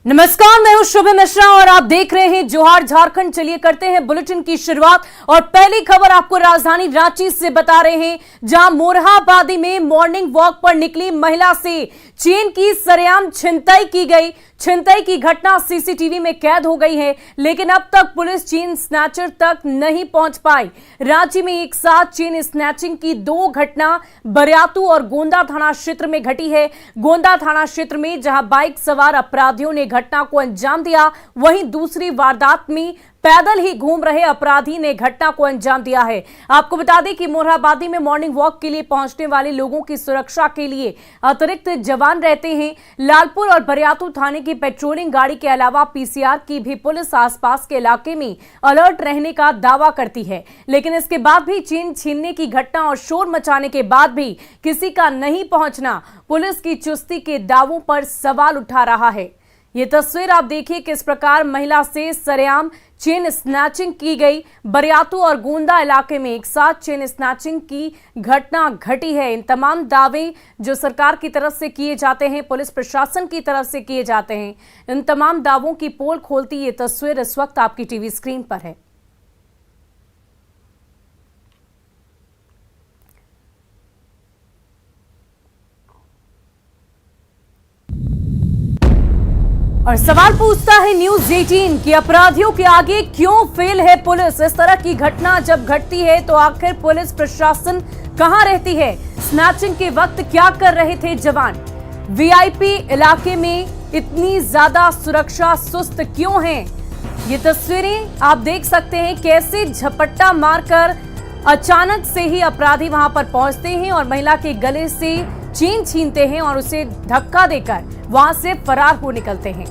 नमस्कार, मैं हूं शुभ मिश्रा और आप देख रहे हैं जोहार झारखंड। चलिए करते हैं बुलेटिन की शुरुआत और पहली खबर आपको राजधानी रांची से बता रहे हैं, जहां मोरहाबादी में मॉर्निंग वॉक पर निकली महिला से चेन की सरेआम छिनतई की गई। छिनतई की घटना सीसीटीवी में कैद हो गई है, लेकिन अब तक पुलिस चेन स्नैचर तक नहीं पहुंच पाई। रांची में एक साथ चेन स्नैचिंग की 2 घटना बरियातू और गोंदा थाना क्षेत्र में घटी है। गोंदा थाना क्षेत्र में जहां बाइक सवार अपराधियों ने घटना को अंजाम दिया, वहीं दूसरी वारदात में पैदल ही घूम रहे अपराधी ने घटना को अंजाम दिया है। आपको बता दें कि मोरहाबादी में मॉर्निंग वॉक के लिए पहुंचने वाले लोगों की सुरक्षा के लिए अतिरिक्त जवान रहते हैं। लालपुर और बरियातू थाने की पेट्रोलिंग गाड़ी के अलावा पीसीआर की भी पुलिस आसपास के इलाके में अलर्ट रहने का दावा करती है, लेकिन इसके बाद भी चेन छीनने की घटना और शोर मचाने के बाद भी किसी का नहीं पहुंचना पुलिस की चुस्ती के दावों पर सवाल उठा रहा है। ये तस्वीर आप देखिए किस प्रकार महिला से सरेआम चेन स्नैचिंग की गई। बरियातू और गोंदा इलाके में एक साथ चेन स्नैचिंग की घटना घटी है। इन तमाम दावे जो सरकार की तरफ से किए जाते हैं, पुलिस प्रशासन की तरफ से किए जाते हैं, इन तमाम दावों की पोल खोलती ये तस्वीर इस वक्त आपकी टीवी स्क्रीन पर है। और सवाल पूछता है न्यूज 18 कि अपराधियों के आगे क्यों फेल है पुलिस। इस तरह की घटना जब घटती है तो आखिर पुलिस प्रशासन कहां रहती है? स्नैचिंग के वक्त क्या कर रहे थे जवान? वीआईपी इलाके में इतनी ज्यादा सुरक्षा सुस्त क्यों है? ये तस्वीरें आप देख सकते हैं कैसे झपट्टा मारकर अचानक से ही अपराधी वहां पर पहुंचते हैं और महिला के गले से चेन छीनते हैं और उसे धक्का देकर वहां से फरार हो निकलते हैं।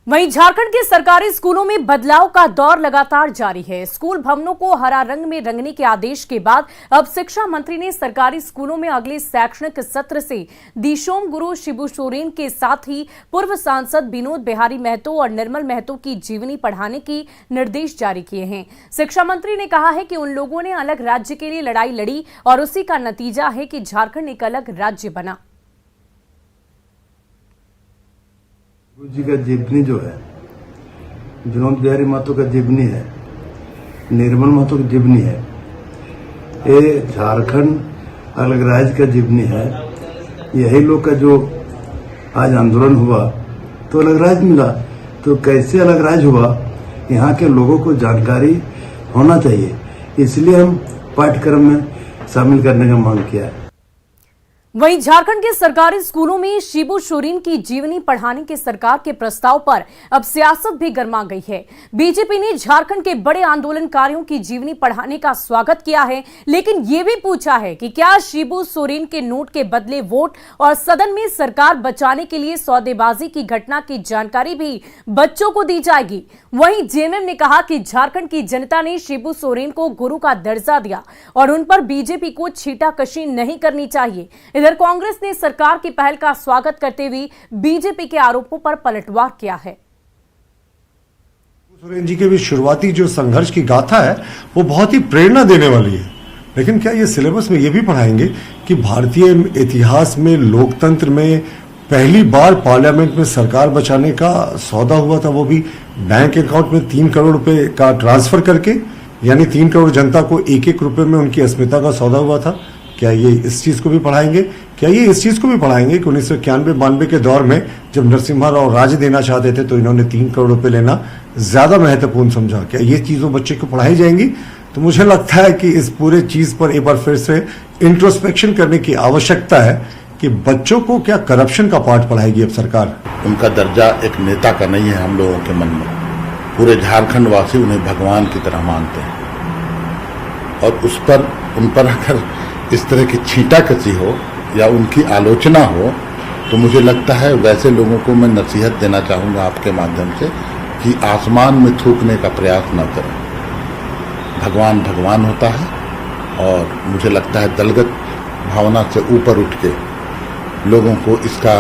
वहीं झारखंड के सरकारी स्कूलों में बदलाव का दौर लगातार जारी है। स्कूल भवनों को हरा रंग में रंगने के आदेश के बाद अब शिक्षा मंत्री ने सरकारी स्कूलों में अगले शैक्षणिक सत्र से दिशोम गुरु शिबू सोरेन के साथ ही पूर्व सांसद विनोद बिहारी महतो और निर्मल महतो की जीवनी पढ़ाने के निर्देश जारी किए हैं। शिक्षा मंत्री ने कहा है कि उन लोगों ने अलग राज्य के लिए लड़ाई लड़ी और उसी का नतीजा है कि झारखंड एक अलग राज्य बना। गुरु जी का जीवनी जो है, विनोद बिहारी महतो का जीवनी है, निर्मल महतो की जीवनी है, ये झारखंड अलग राज्य का जीवनी है। यही लोग का जो आज आंदोलन हुआ तो अलग राज्य मिला, तो कैसे अलग राज्य हुआ यहाँ के लोगों को जानकारी होना चाहिए, इसलिए हम पाठ्यक्रम में शामिल करने का मांग किया है। वहीं झारखंड के सरकारी स्कूलों में शिबू सोरेन की जीवनी पढ़ाने के सरकार के प्रस्ताव पर अब सियासत भी गर्मा गई है। बीजेपी ने झारखंड के बड़े आंदोलनकारियों की जीवनी पढ़ाने का स्वागत किया है, लेकिन यह भी पूछा है कि क्या शिबू सोरेन के नोट के बदले वोट और सदन में सरकार बचाने के लिए सौदेबाजी की घटना की जानकारी भी बच्चों को दी जाएगी। वहीं जेएमएम ने कहा कि झारखंड की जनता ने शिबू सोरेन को गुरु का दर्जा दिया और उन पर बीजेपी को छींटाकशी नहीं करनी चाहिए। इधर कांग्रेस ने सरकार की पहल का स्वागत करते हुए बीजेपी के आरोपों पर पलटवार किया है। सोरेन जी के भी शुरुआती जो संघर्ष की गाथा है वो बहुत ही प्रेरणा देने वाली है, लेकिन क्या ये सिलेबस में ये भी पढ़ाएंगे कि भारतीय इतिहास में लोकतंत्र में पहली बार पार्लियामेंट में सरकार बचाने का सौदा हुआ था, वो भी बैंक अकाउंट में 3 करोड़ रुपए का ट्रांसफर करके, यानी 3 करोड़ जनता को 1-1 रुपए में उनकी अस्मिता का सौदा हुआ था। क्या ये इस चीज को भी पढ़ाएंगे? क्या ये इस चीज को भी पढ़ाएंगे कि 1991-92 के दौर में जब नरसिम्हा राव राज्य देना चाहते थे तो इन्होंने 3 करोड़ रुपए लेना ज्यादा महत्वपूर्ण समझा? क्या ये चीजों बच्चे को पढ़ाई जाएंगी? तो मुझे लगता है कि इस पूरे चीज पर एक बार फिर से इंट्रोस्पेक्शन करने की आवश्यकता है कि बच्चों को क्या करप्शन का पाठ पढ़ाएगी अब सरकार। उनका दर्जा एक नेता का नहीं है हम लोगों के मन में। पूरे झारखंड वासी उन्हें भगवान की तरह मानते हैं और उन पर अगर इस तरह की छींटाकशी हो या उनकी आलोचना हो तो मुझे लगता है वैसे लोगों को मैं नसीहत देना चाहूँगा आपके माध्यम से कि आसमान में थूकने का प्रयास न करें। भगवान भगवान होता है और मुझे लगता है दलगत भावना से ऊपर उठ के लोगों को इसका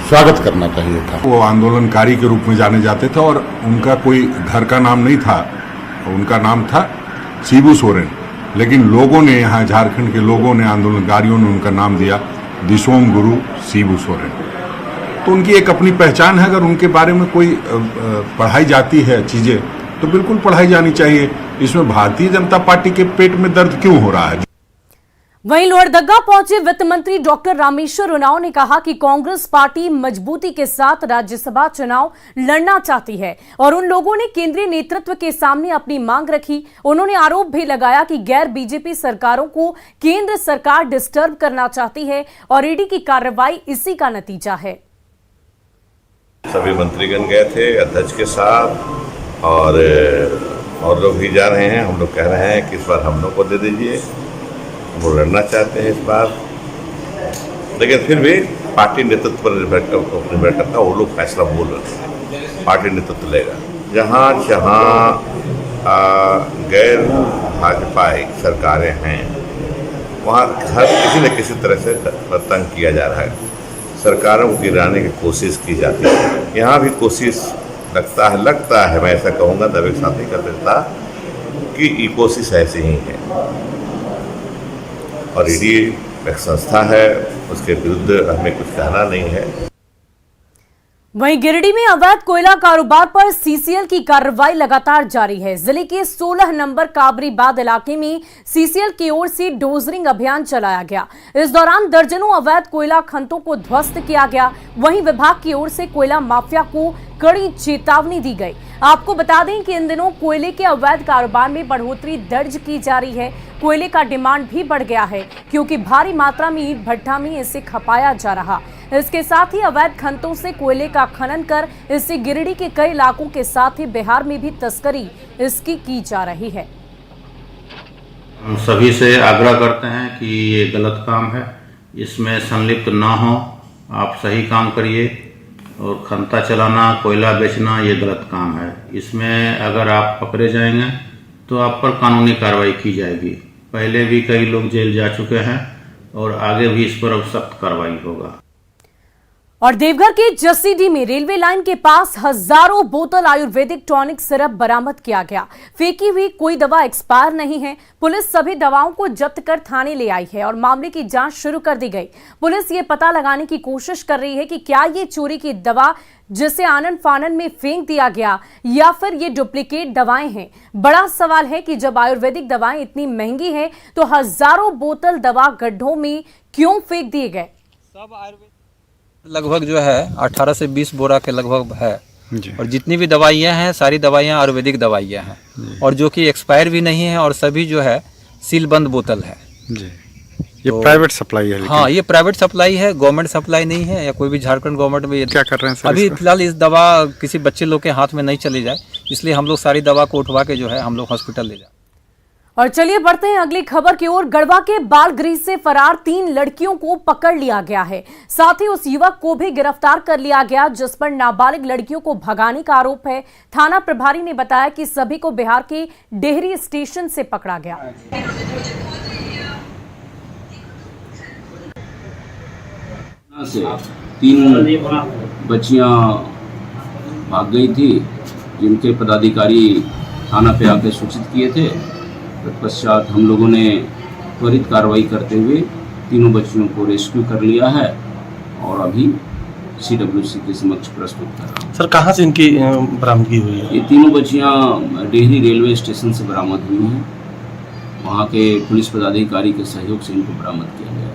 स्वागत करना चाहिए था। वो आंदोलनकारी के रूप में जाने जाते थे और उनका कोई घर का नाम नहीं था, उनका नाम था शिबू सोरेन, लेकिन लोगों ने, यहाँ झारखंड के लोगों ने, आंदोलनकारियों ने उनका नाम दिया दिशोम गुरु शिबू सोरेन। तो उनकी एक अपनी पहचान है। अगर उनके बारे में कोई पढ़ाई जाती है चीजें तो बिल्कुल पढ़ाई जानी चाहिए। इसमें भारतीय जनता पार्टी के पेट में दर्द क्यों हो रहा है? वहीं लोहरदगा पहुंचे वित्त मंत्री डॉक्टर रामेश्वर उरांव ने कहा कि कांग्रेस पार्टी मजबूती के साथ राज्यसभा चुनाव लड़ना चाहती है और उन लोगों ने केंद्रीय नेतृत्व के सामने अपनी मांग रखी। उन्होंने आरोप भी लगाया कि गैर बीजेपी सरकारों को केंद्र सरकार डिस्टर्ब करना चाहती है और ईडी की कार्रवाई इसी का नतीजा है। सभी मंत्रीगण गए थे अध्यक्ष के साथ और लोग भी जा रहे हैं। हम लोग कह रहे हैं कि इस बार हम लोग को दे दीजिए, वो लड़ना चाहते हैं इस बार, लेकिन फिर भी पार्टी नेतृत्व पर निर्भर करता है। वो लोग फैसला बोल रहे हैं, पार्टी नेतृत्व लेगा। जहाँ गैर भाजपाई सरकारें हैं वहाँ हर किसी न किसी तरह से तंग किया जा रहा है, सरकारों को गिराने की कोशिश की जाती है। यहाँ भी कोशिश लगता है मैं ऐसा कहूँगा, दबे के साथ नहीं कर देता कि ये कोशिश ऐसी ही है। और ईडी एक संस्था है, उसके विरुद्ध हमें कुछ कहना नहीं है। वहीं गिरिडीह में अवैध कोयला कारोबार पर सीसीएल की कार्रवाई लगातार जारी है। जिले के 16 नंबर काबरीबाद इलाके में सीसीएल की ओर से डोजरिंग अभियान चलाया गया। इस दौरान दर्जनों अवैध कोयला खंतों को ध्वस्त किया गया। वहीं विभाग की ओर से कोयला माफिया को कड़ी चेतावनी दी गई। आपको बता दें कि इन दिनों कोयले के अवैध कारोबार में बढ़ोतरी दर्ज की जा रही है। कोयले का डिमांड भी बढ़ गया है क्योंकि भारी मात्रा में ईंट भट्ठा में इसे खपाया जा रहा। इसके साथ ही अवैध खनतों से कोयले का खनन कर इससे गिरिडीह के कई इलाकों के साथ ही बिहार में भी तस्करी इसकी की जा रही है। हम सभी से आग्रह करते हैं कि ये गलत काम है, इसमें संलिप्त ना हो। आप सही काम करिए और खनता चलाना, कोयला बेचना ये गलत काम है। इसमें अगर आप पकड़े जाएंगे तो आप पर कानूनी कार्रवाई की जाएगी। पहले भी कई लोग जेल जा चुके हैं और आगे भी इस पर अब सख्त कार्रवाई होगा। और देवघर के जसीडीह में रेलवे लाइन के पास हजारों बोतल आयुर्वेदिक टॉनिक सिरप बरामद किया गया। फेंकी हुई कोई दवा एक्सपायर नहीं है। पुलिस सभी दवाओं को जब्त कर थाने ले आई है और मामले की जांच शुरू कर दी गई। पुलिस ये पता लगाने की कोशिश कर रही है कि क्या ये चोरी की दवा जिसे आनन फानन में फेंक दिया गया या फिर ये डुप्लीकेट दवाएं हैं। बड़ा सवाल है कि जब आयुर्वेदिक दवाएं इतनी महंगी हैं तो हजारों बोतल दवा गड्ढों में क्यों फेंक दिए गए। लगभग जो है 18 से 20 बोरा के लगभग है और जितनी भी दवाइयाँ हैं सारी दवाइयाँ आयुर्वेदिक दवाइयाँ हैं और जो कि एक्सपायर भी नहीं है और सभी जो है सीलबंद बोतल है जी। ये तो प्राइवेट सप्लाई है? हाँ, ये प्राइवेट सप्लाई है, गवर्नमेंट सप्लाई नहीं है या कोई भी झारखंड गवर्नमेंट में। क्या कर रहे हैं सर? अभी फिलहाल इस दवा किसी बच्चे लोग के हाथ में नहीं चली जाए, इसलिए हम लोग सारी दवा को उठवा के जो है हम लोग हॉस्पिटल ले जाए। और चलिए बढ़ते हैं अगली खबर की ओर। गढ़वा के बाल गृह से फरार 3 लड़कियों को पकड़ लिया गया है। साथ ही उस युवक को भी गिरफ्तार कर लिया गया जिस पर नाबालिग लड़कियों को भगाने का आरोप है। थाना प्रभारी ने बताया कि सभी को बिहार के डेहरी स्टेशन से पकड़ा गया। से 3 बच्चियां भाग गई थी जिनके पदाधिकारी थाना पे आके सूचित किए थे। तत्पश्चात हम लोगों ने त्वरित कार्रवाई करते हुए तीनों बच्चियों को रेस्क्यू कर लिया है और अभी CWC के समक्ष प्रस्तुत कर रहा हूँ। सर कहाँ से इनकी बरामदगी हुई है? ये तीनों बच्चियां डेहरी रेलवे स्टेशन से बरामद हुई हैं। वहाँ के पुलिस पदाधिकारी के सहयोग से इनको बरामद किया गया है।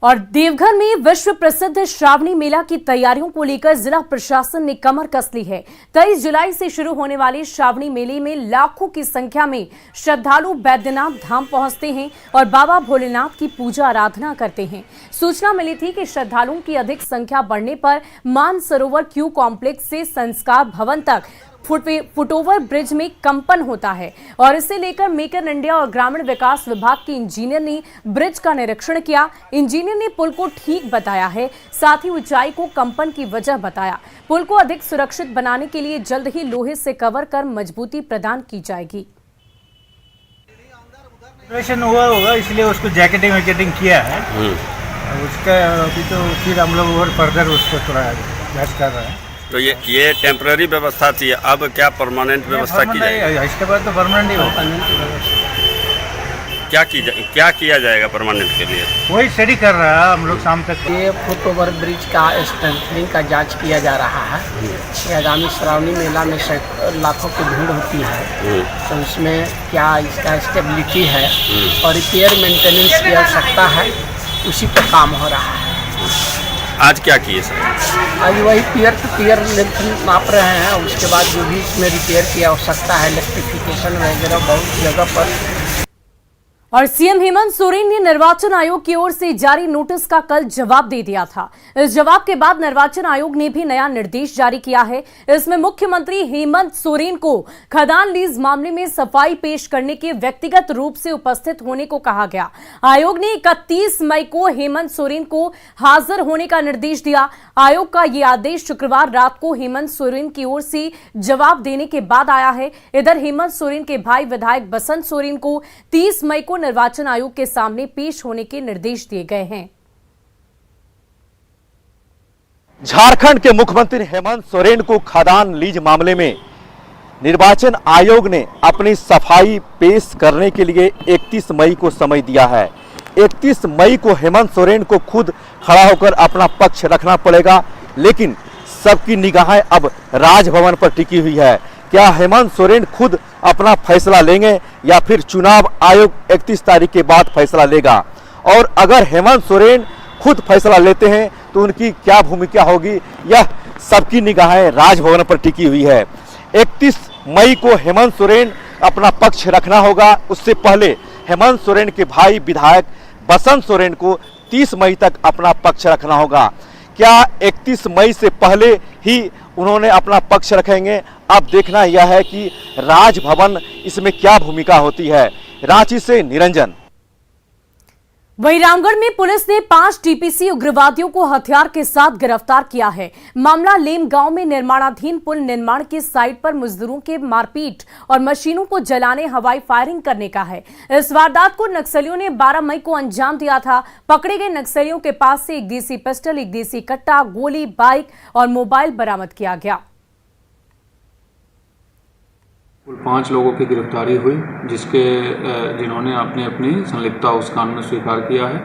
और देवघर में विश्व प्रसिद्ध श्रावणी मेला की तैयारियों को लेकर जिला प्रशासन ने कमर कस ली है। 23 जुलाई से शुरू होने वाले श्रावणी मेले में लाखों की संख्या में श्रद्धालु बैद्यनाथ धाम पहुंचते हैं और बाबा भोलेनाथ की पूजा आराधना करते हैं। सूचना मिली थी कि श्रद्धालुओं की अधिक संख्या बढ़ने पर मानसरोवर क्यू कॉम्प्लेक्स से संस्कार भवन तक फुटओवर ब्रिज में कंपन होता है और इसे लेकर मेक इन इंडिया और ग्रामीण विकास विभाग के इंजीनियर ने ब्रिज का निरीक्षण किया। इंजीनियर ने पुल को ठीक बताया है, साथ ही ऊंचाई को कंपन की वजह बताया। पुल को अधिक सुरक्षित बनाने के लिए जल्द ही लोहे से कवर कर मजबूती प्रदान की जाएगी। ऑपरेशन हुआ होगा इसलिए उसको जैकेटिंग वैकेटिंग किया है। उसका अभी तो फिर हम लोग और फर्दर उसको थोड़ा जांच कर रहे हैं। तो ये टेम्पररी व्यवस्था थी, अब क्या परमानेंट व्यवस्था की जाएगी? इसके बाद तो परमानेंट ही होगा। क्या किया जाएगा परमानेंट के लिए? वही स्टडी कर रहा है हम लोग शाम तक। ये फुट ओवर ब्रिज का स्ट्रेंथनिंग का जांच किया जा रहा है। ये आगामी श्रावणी मेला में लाखों की भीड़ होती है, तो उसमें क्या इसका स्टेबिलिटी है और रिपेयर मेंटेनेंस की आवश्यकता है, उसी पर काम हो रहा है। आज क्या किए सर? आज वही पीयर टू पीयर लेंथ नाप रहे हैं, उसके बाद जो भी इसमें रिपेयर की आवश्यकता है, इलेक्ट्रिफिकेशन वगैरह बहुत जगह पर। और सीएम हेमंत सोरेन ने निर्वाचन आयोग की ओर से जारी नोटिस का कल जवाब दे दिया था। इस जवाब के बाद निर्वाचन आयोग ने भी नया निर्देश जारी किया है। इसमें मुख्यमंत्री हेमंत सोरेन को खदान लीज मामले में सफाई पेश करने के व्यक्तिगत रूप से उपस्थित होने को कहा गया। आयोग ने 31 मई को हेमंत सोरेन को हाजिर होने का निर्देश दिया। आयोग का यह आदेश शुक्रवार रात को हेमंत सोरेन की ओर से जवाब देने के बाद आया है। इधर हेमंत सोरेन के भाई विधायक बसंत सोरेन को 30 मई को निर्वाचन आयोग के सामने पेश होने के निर्देश दिए गए हैं। झारखंड के मुख्यमंत्री हेमंत सोरेन को खदान लीज मामले में निर्वाचन आयोग ने अपनी सफाई पेश करने के लिए 31 मई को समय दिया है। 31 मई को हेमंत सोरेन को खुद खड़ा होकर अपना पक्ष रखना पड़ेगा, लेकिन सबकी निगाहें अब राजभवन पर टिकी हुई है। क्या हेमंत सोरेन खुद अपना फैसला लेंगे या फिर चुनाव आयोग 31 तारीख के बाद फैसला लेगा? और अगर हेमंत सोरेन खुद फैसला लेते हैं तो उनकी क्या भूमिका होगी, यह सबकी निगाहें राजभवन पर टिकी हुई है। 31 मई को हेमंत सोरेन अपना पक्ष रखना होगा। उससे पहले हेमंत सोरेन के भाई विधायक बसंत सोरेन को 30 मई तक अपना पक्ष रखना होगा। क्या 31 मई से पहले ही उन्होंने अपना पक्ष रखेंगे? अब देखना यह है कि राजभवन इसमें क्या भूमिका होती है। रांची से निरंजन। वहीं रामगढ़ में पुलिस ने 5 टीपीसी उग्रवादियों को हथियार के साथ गिरफ्तार किया है। मामला लेम गांव में निर्माणाधीन पुल निर्माण की साइट पर मजदूरों के मारपीट और मशीनों को जलाने हवाई फायरिंग करने का है। इस वारदात को नक्सलियों ने 12 मई को अंजाम दिया था। पकड़े गए नक्सलियों के पास से एक देसी पिस्टल, एक देसी कट्टा, गोली, बाइक और मोबाइल बरामद किया गया। कुल 5 लोगों की गिरफ्तारी हुई, जिन्होंने अपनी अपनी संलिप्तता उस कांड में स्वीकार किया है।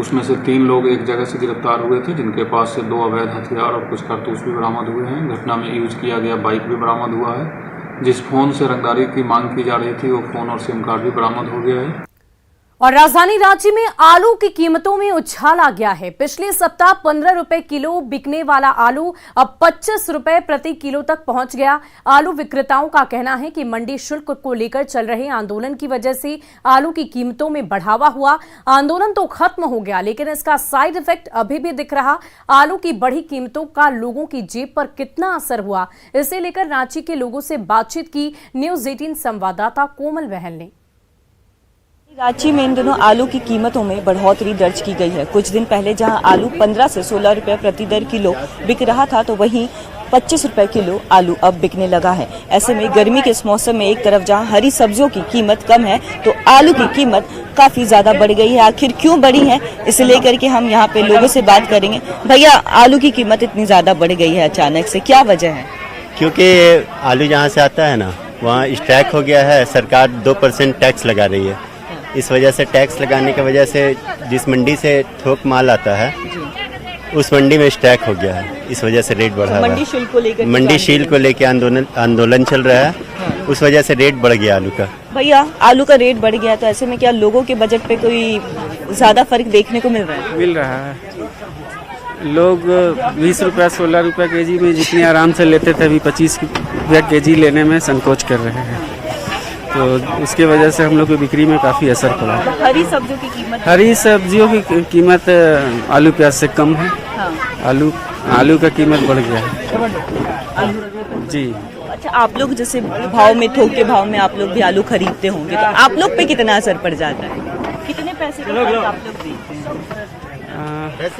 उसमें से 3 लोग एक जगह से गिरफ्तार हुए थे, जिनके पास से 2 अवैध हथियार और कुछ कारतूस भी बरामद हुए हैं। घटना में यूज किया गया बाइक भी बरामद हुआ है। जिस फोन से रंगदारी की मांग की जा रही थी, वो फोन और सिम कार्ड भी बरामद हो गया है। और राजधानी रांची में आलू की कीमतों में उछाल आ गया है। पिछले सप्ताह 15 रुपए किलो बिकने वाला आलू अब 25 रुपए प्रति किलो तक पहुंच गया। आलू विक्रेताओं का कहना है कि मंडी शुल्क को लेकर चल रहे आंदोलन की वजह से आलू की कीमतों में बढ़ावा हुआ। आंदोलन तो खत्म हो गया, लेकिन इसका साइड इफेक्ट अभी भी दिख रहा। आलू की बढ़ी कीमतों का लोगों की जेब पर कितना असर हुआ, इसे लेकर रांची के लोगों से बातचीत की न्यूज 18 संवाददाता कोमल बहल ने। रांची में इन दिनों आलू की कीमतों में बढ़ोतरी दर्ज की गई है। कुछ दिन पहले जहां आलू 15 से 16 रुपए प्रति दर किलो बिक रहा था, तो वहीं 25 रुपए किलो आलू अब बिकने लगा है। ऐसे में गर्मी के इस मौसम में एक तरफ जहां हरी सब्जियों की कीमत कम है, तो आलू की कीमत काफी ज्यादा बढ़ गई है। आखिर क्यों बढ़ी है, इसे लेकर के हम यहाँ पे लोगों से बात करेंगे। भैया, आलू की कीमत इतनी ज्यादा बढ़ गई है अचानक से, क्या वजह है? क्योंकि आलू जहाँ से आता है ना, वहाँ स्ट्राइक हो गया है। सरकार 2% टैक्स लगा रही है। इस वजह से टैक्स लगाने की वजह से जिस मंडी से थोक माल आता है, उस मंडी में स्ट्राइक हो गया है। इस वजह से रेट बढ़ा है। मंडी शुल्क को लेकर आंदोलन चल रहा है। उस वजह से रेट बढ़ गया आलू का। भैया, आलू का रेट बढ़ गया, तो ऐसे में क्या लोगों के बजट पे कोई ज्यादा फर्क देखने को मिल रहा है? मिल रहा है। लोग 20 रुपया 16 रुपया केजी में जितनी आराम से लेते थे, अभी 25 रुपया केजी लेने में संकोच कर रहे हैं। तो उसके वजह से हम लोग की बिक्री में काफ़ी असर पड़ा। हरी सब्जियों की कीमत? हरी सब्जियों की कीमत आलू प्याज से कम है। हाँ। आलू का कीमत बढ़ गया है जी। अच्छा, आप लोग जैसे भाव में, थोक के भाव में आप लोग भी आलू खरीदते होंगे, तो आप लोग पे कितना असर पड़ जाता है? कितने पैसे का फर्क आप लोग देखते हैं? 10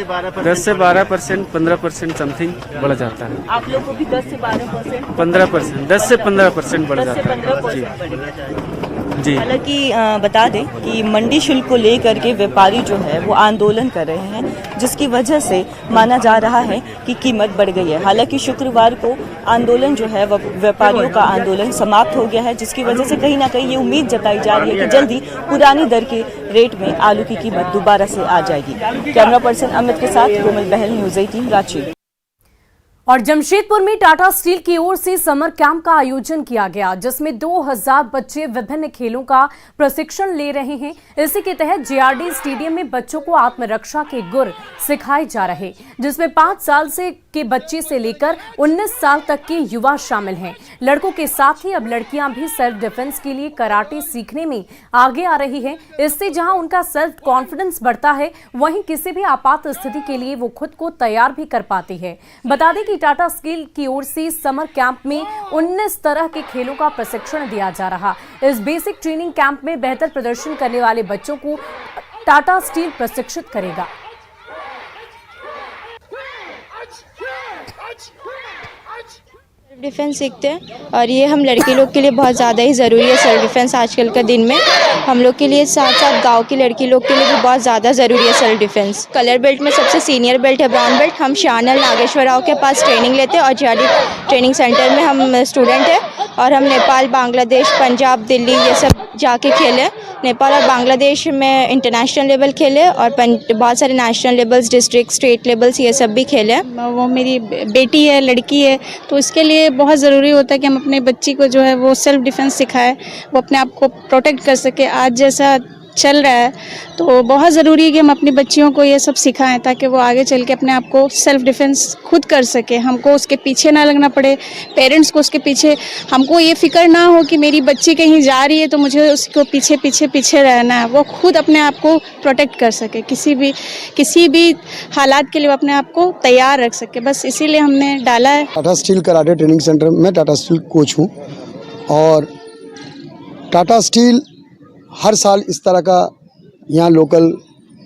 से 12%, 15% समथिंग बढ़ जाता है। आप लोग को भी 10 से 12%? 15%, 10 से 15% बढ़ जाता है जी। हालांकि बता दें कि मंडी शुल्क को लेकर के व्यापारी जो है वो आंदोलन कर रहे हैं, जिसकी वजह से माना जा रहा है कि कीमत बढ़ गई है। हालांकि शुक्रवार को आंदोलन जो है वह व्यापारियों का आंदोलन समाप्त हो गया है, जिसकी वजह से कहीं ना कहीं ये उम्मीद जताई जा रही है कि जल्दी पुरानी दर के रेट में आलू की कीमत दोबारा से आ जाएगी। कैमरा पर्सन अमित के साथ कोमल बहल, न्यूज़ 18 रांची। और जमशेदपुर में टाटा स्टील की ओर से समर कैंप का आयोजन किया गया, जिसमें 2000 बच्चे विभिन्न खेलों का प्रशिक्षण ले रहे हैं। इसी के तहत जेआरडी स्टेडियम में बच्चों को आत्मरक्षा के गुर सिखाए जा रहे, जिसमें 5 साल के बच्चे से लेकर 19 साल तक के युवा शामिल हैं। लड़कों के साथ ही अब लड़कियां भी सेल्फ डिफेंस के लिए कराटे सीखने में आगे आ रही हैं। इससे जहां उनका सेल्फ कॉन्फिडेंस बढ़ता है, वहीं किसी भी आपात स्थिति के लिए वो खुद को तैयार भी कर पाती है। बता दें कि टाटा स्टील की ओर से समर कैंप में 19 तरह के खेलों का प्रशिक्षण दिया जा रहा। इस बेसिक ट्रेनिंग कैंप में बेहतर प्रदर्शन करने वाले बच्चों को टाटा स्टील प्रशिक्षित करेगा। डिफेंस सीखते हैं और ये हम लड़की लोग के लिए बहुत ज़्यादा ही ज़रूरी है। सेल्फ डिफेंस आजकल का दिन में हम लोग के लिए, साथ साथ गांव की लड़की लोग के लिए भी बहुत ज़्यादा ज़रूरी है सेल्फ डिफेंस। कलर बेल्ट में सबसे सीनियर बेल्ट है ब्राउन बेल्ट। हम शानल नागेश्वर राव के पास ट्रेनिंग लेते हैं और जेआरडी ट्रेनिंग सेंटर में हम स्टूडेंट हैं और हम नेपाल, बांग्लादेश, पंजाब, दिल्ली ये सब जाके खेले। नेपाल और बांग्लादेश में इंटरनेशनल लेवल खेले और बहुत सारे national levels, district, state levels ये सब भी खेले। वो मेरी बेटी है, लड़की है, तो इसके लिए बहुत ज़रूरी होता है कि हम अपने बच्ची को जो है वो सेल्फ डिफेंस सिखाएं, वो अपने आप को प्रोटेक्ट कर सके। आज जैसा चल रहा है तो बहुत ज़रूरी है कि हम अपनी बच्चियों को ये सब सिखाएं ताकि वो आगे चल के अपने आप को सेल्फ डिफेंस खुद कर सके। हमको उसके पीछे ना लगना पड़े, पेरेंट्स को उसके पीछे, हमको ये फिक्र ना हो कि मेरी बच्ची कहीं जा रही है तो मुझे उसको पीछे पीछे पीछे रहना है। वो खुद अपने आप को प्रोटेक्ट कर सके, किसी भी हालात के लिए वो अपने आप को तैयार रख सके। बस इसीलिए हमने डाला है। Tata steel karate training centre में टाटा स्टील कोच हूँ और टाटा स्टील हर साल इस तरह का यहाँ लोकल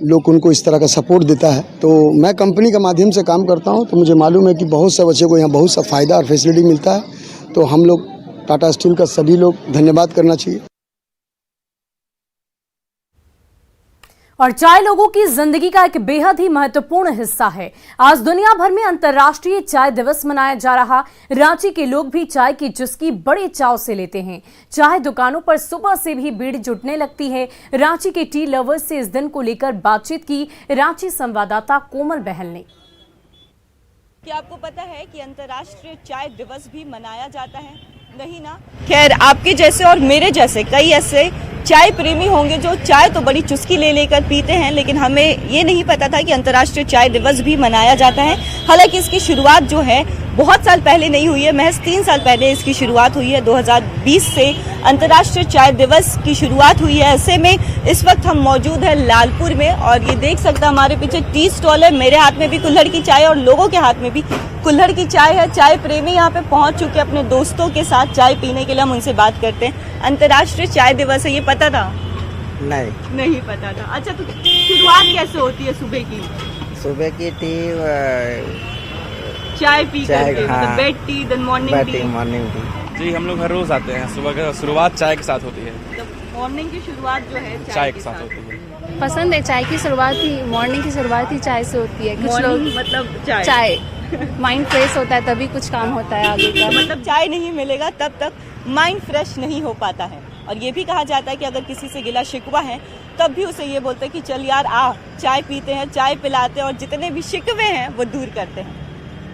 लोग उनको इस तरह का सपोर्ट देता है। तो मैं कंपनी के माध्यम से काम करता हूँ, तो मुझे मालूम है कि बहुत से बच्चे को यहाँ बहुत सा फ़ायदा और फैसिलिटी मिलता है। तो हम लोग टाटा स्टील का सभी लोग धन्यवाद करना चाहिए। और चाय लोगों की जिंदगी का एक बेहद ही महत्वपूर्ण हिस्सा है। आज दुनिया भर में अंतर्राष्ट्रीय चाय दिवस मनाया जा रहा। रांची के लोग भी चाय की चुस्की बड़े चाव से लेते हैं। चाय दुकानों पर सुबह से भी भीड़ जुटने लगती है। रांची के टी लवर्स से इस दिन को लेकर बातचीत की रांची संवाददाता कोमल बहल ने। क्या आपको पता है कि अंतर्राष्ट्रीय चाय दिवस भी मनाया जाता है? नहीं ना। खैर, आपके जैसे और मेरे जैसे कई ऐसे चाय प्रेमी होंगे जो चाय तो बड़ी चुस्की ले लेकर पीते हैं, लेकिन हमें ये नहीं पता था कि अंतर्राष्ट्रीय चाय दिवस भी मनाया जाता है। हालांकि इसकी शुरुआत जो है बहुत साल पहले नहीं हुई है, महज 3 साल पहले इसकी शुरुआत हुई है। 2020 से अंतर्राष्ट्रीय चाय दिवस की शुरुआत हुई है। ऐसे में इस वक्त हम मौजूद हैं लालपुर में और ये देख सकते हैं हमारे पीछे टी स्टॉल है। मेरे हाथ में भी कुल्हड़ की चाय और लोगों के हाथ में भी कुल्हड़ की चाय है। चाय प्रेमी यहाँ पे पहुंच चुके अपने दोस्तों के साथ चाय पीने के लिए। हम उनसे बात करते हैं। अंतर्राष्ट्रीय चाय दिवस है, ये पता था? नहीं पता था। अच्छा, तो शुरुआत कैसे होती है सुबह की? सुबह की टी चाय पी करके, मतलब bed tea, then morning tea. जी, हम लोग हर रोज आते हैं। सुबह की शुरुआत चाय के साथ होती है। मॉर्निंग की शुरुआत जो है चाय के साथ होती है। पसंद है चाय की शुरुआत ही, मॉर्निंग की शुरुआत ही चाय से होती है। कुछ लोग मतलब चाय माइंड फ्रेश होता है तभी कुछ काम होता है आगे का। मतलब चाय नहीं मिलेगा तब तक माइंड फ्रेश नहीं हो पाता है। और ये भी कहा जाता है कि अगर किसी से गिला शिकवा है तब भी उसे ये बोलते हैं कि चल यार आ, चाय पीते हैं, चाय पिलाते हैं और जितने भी शिकवे हैं वो दूर करते हैं।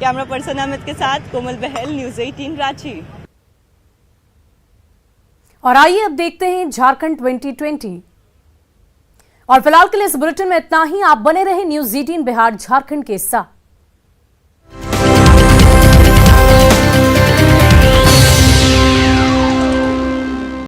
कैमरा पर्सन अमित के साथ कोमल बहल, न्यूज़ 18 रांची। और आइए अब देखते हैं झारखंड 2020। और फिलहाल के लिए इस बुलेटिन में इतना ही। आप बने रहे न्यूज़ 18 बिहार झारखंड के साथ।